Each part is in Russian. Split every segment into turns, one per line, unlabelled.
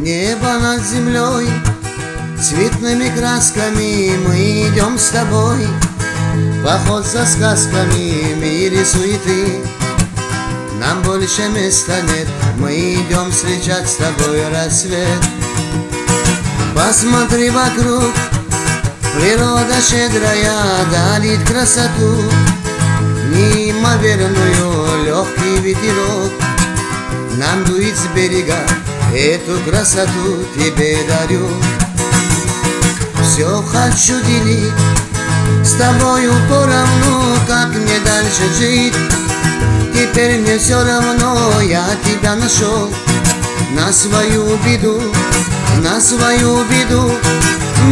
Небо над землей цветными красками, мы идем с тобой. Поход за сказками в мире суеты, нам больше места нет, мы идем встречать с тобой рассвет. Посмотри вокруг, природа щедрая дарит красоту, неимоверную, легкий ветерок нам дует с берега, эту красоту тебе дарю. Все хочу делить с тобою поровну, как мне дальше жить. Теперь мне все равно, я тебя нашел. На свою беду, на свою беду,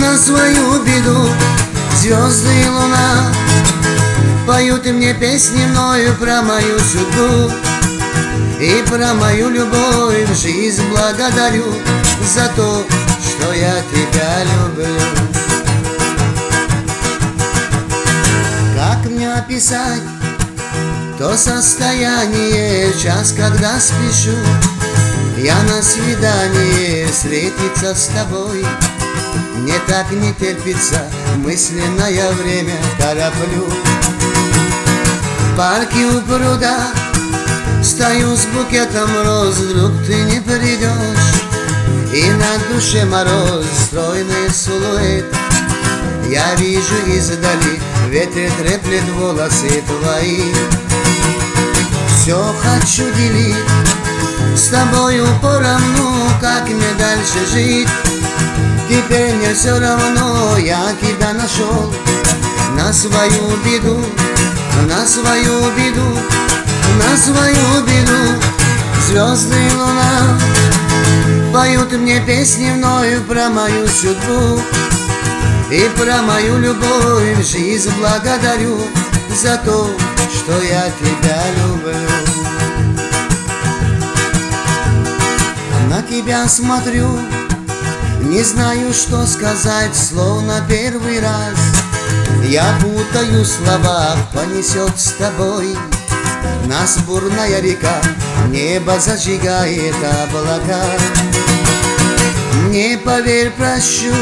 на свою беду. Звезды и луна поют мне песни мною про мою судьбу и про мою любовь. Жизнь благодарю за то, что я тебя люблю. Как мне описать то состояние, час, когда спешу я на свидание встретиться с тобой? Мне так не терпится, мысленное время тороплю. В парке у пруда стою с букетом роз, вдруг ты не придешь, и на душе мороз, стройный силуэт я вижу издали, ветер треплет волосы твои. Все хочу делить с тобою поровну, как мне дальше жить. Теперь мне все равно, я тебя нашел. На свою беду, на свою беду, на свою беду. Звезды и луна поют мне песни мною про мою судьбу и про мою любовь. Жизнь благодарю за то, что я тебя люблю. На тебя смотрю, не знаю, что сказать, словно первый раз. Я путаю слова, понесет с тобой нас бурная река, небо зажигает облака. Не поверь, прощу,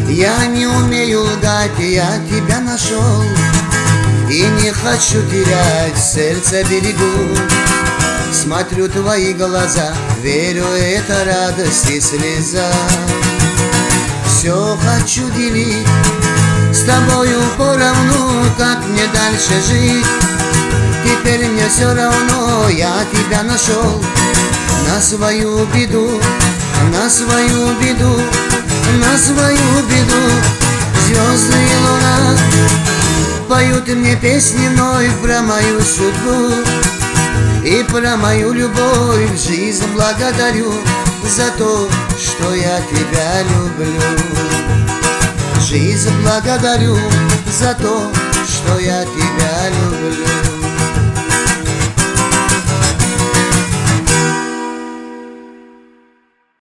я не умею лгать, я тебя нашел и не хочу терять, сердце берегу. Смотрю твои глаза, верю, это радость и слеза. Все хочу делить с тобою поровну, как мне дальше жить. Теперь мне все равно, я тебя нашел. На свою беду, на свою беду, на свою беду. Звезды и луна поют мне песни мною про мою судьбу и про мою любовь. Жизнь благодарю за то, что я тебя люблю. Жизнь благодарю за то, что я тебя люблю.